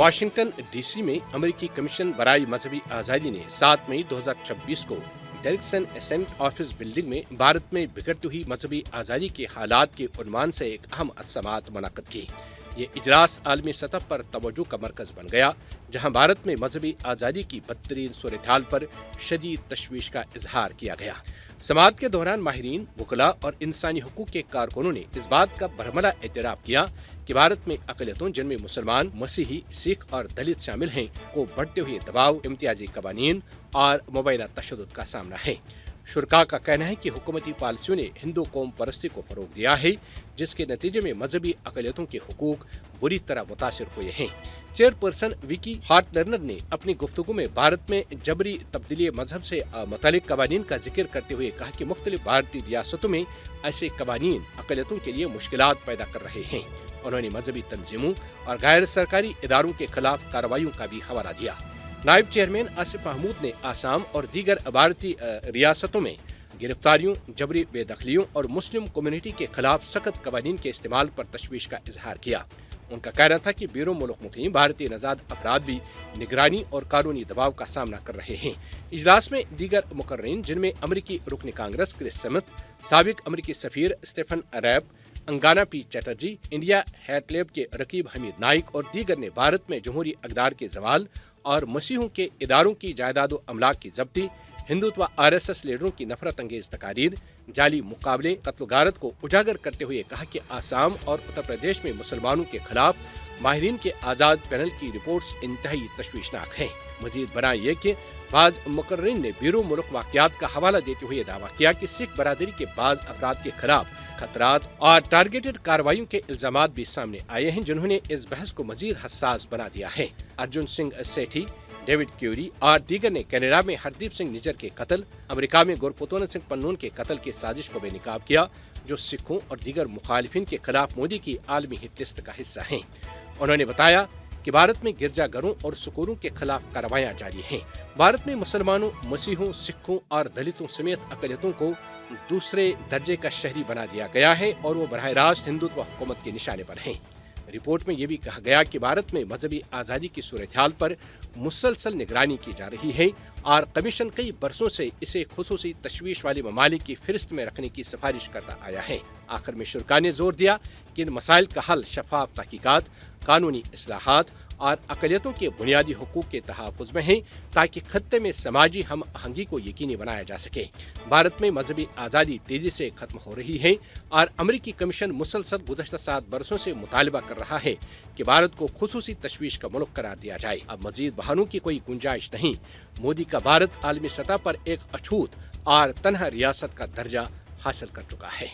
Washington DC में अमेरिकी commission बराए मजहबी आज़ादी ने 7 मई 2026 को डायरेक्शन एसेंट ऑफिस बिल्डिंग में भारत में बिगड़ती हुई मजहबी आज़ादी के हालात के उन्वान से एक अहम समाअत मुनक़्क़द की। ये इजलास आलमी सतह पर तवज्जो का मरकज बन गया, जहां भारत में मजहबी आज़ादी की बदतरीन सूरत-ए-हाल पर शदीद तशवीश का इजहार किया गया। समाअत के दौरान माहिरीन, वकला और इंसानी हकूक़ के कारकुनों ने इस बात का बरमला एतराफ़ किया कि भारत में अक़लियतों जिनमें मुसलमान, मसीही, सिख और दलित शामिल हैं को बढ़ते हुए दबाव, इम्तियाजी कवानीन और मुबैना तशद्दुद का सामना है। शुरका का कहना है कि हुकूमती पॉलिसियों ने हिंदू कौम परस्ती को फरोग दिया है, जिसके नतीजे में मजहबी अक़लियतों के हुकूक बुरी तरह मुतासिर हुए हैं। चेयरपर्सन विकी हार्टलर्नर ने अपनी गुफ्तगू में भारत में जबरी तब्दीली मजहब से मुतालिक कवानीन का जिक्र करते हुए कहा कि मुख्तलिफ भारतीय रियासतों में ऐसे कवानीन अक़लियतों के लिए मुश्किलात पैदा कर रहे हैं। उन्होंने मजहबी तंजीमों और गैर सरकारी इदारों के खिलाफ कार्रवाइयों का भी हवाला दिया। नायब चेयरमैन आसिफ महमूद ने आसाम और दीगर भारतीय रियासतों में गिरफ्तारियों, जबरी बेदखलियों और मुस्लिम कम्युनिटी के खिलाफ सख्त कवानीन के इस्तेमाल पर तशवीश का इजहार किया। उनका कहना था कि बैरून मुल्क मुकीम भारतीय नजाद अफराद भी निगरानी और कानूनी दबाव का सामना कर रहे हैं। इजलास में दीगर मुकर्रीन, जिनमें अमरीकी रुकन कांग्रेस क्रिस स्मिथ, साबिक अमरीकी सफीर Stephen Arab, Angana P Chatterjee, India Hate Lab के रकीब हमीद नाइक और दीगर ने भारत में जमहूरी अक़दार के जवाल और मसीहों के इदारों की जायदाद अमलाक की जब्ती, हिंदुत्व RSS लीडरों की नफरत अंगेज तकारीर, जाली मुकाबले, कत्ल गारत को उजागर करते हुए कहा कि आसाम और उत्तर प्रदेश में मुसलमानों के खिलाफ माहिरीन के आज़ाद पैनल की रिपोर्ट्स इंतहाई तशवीशनाक हैं। मजीद बना यह कि बाज़ मुकर्रीन ने बैरून मुल्क वाक़यात का हवाला देते हुए दावा किया कि सिख बरादरी के बाज़ अफराद के खिलाफ खतरात और टारगेटेड कार्रवाइयों के इल्जामात भी सामने आए हैं, जिन्होंने इस बहस को मजीद हसास बना दिया है। अर्जुन सिंह सेठी, डेविड क्यूरी और दीगर ने कनाडा में हरदीप सिंह निज्जर के कत्ल, अमेरिका में गुरपुतौन सिंह पन्नून के कत्ल की साजिश को बेनकाब किया, जो सिखों और दीगर मुखालिफिन के खिलाफ मोदी की आलमी हिट लिस्ट का हिस्सा हैं। उन्होंने बताया कि भारत में गिरजाघरों और सुकूरों के खिलाफ कार्रवाइयां जारी हैं। भारत में मुसलमानों, मसीहों, सिखों और दलितों समेत अक़लियतों को दूसरे दर्जे का शहरी बना दिया गया है और वो बराह रास्त हिंदुत्व हुकूमत के निशाने पर हैं। रिपोर्ट में यह भी कहा गया कि भारत में मजहबी आज़ादी की सूरत-ए-हाल पर मुसलसल निगरानी की जा रही है और कमीशन कई बरसों से इसे खुसूसी तशवीश वाले ममालिक की फहरिस्त में रखने की सिफारिश करता आया है। आखिर में शुरका ने जोर दिया कि इन मसाइल का हल शफाफ तहकीकात, कानूनी इस्लाहात और अक़लियतों के बुनियादी हुकूक के तहफ़्फ़ुज़ में है, ताकि खत्ते में समाजी हम आहंगी को यकीनी बनाया जा सके। भारत में मजहबी आज़ादी तेजी से खत्म हो रही है और अमरीकी कमीशन मुसलसल गुज़श्ता 7 बरसों से मुतालबा कर रहा है कि भारत को खुसूसी तशवीश का मुल्क करार दिया जाए। अब मजीद बहानों की कोई गुंजाइश नहीं। मोदी का भारत आलमी सतह पर एक अछूत और तन्हा रियासत का दर्जा हासिल कर चुका है।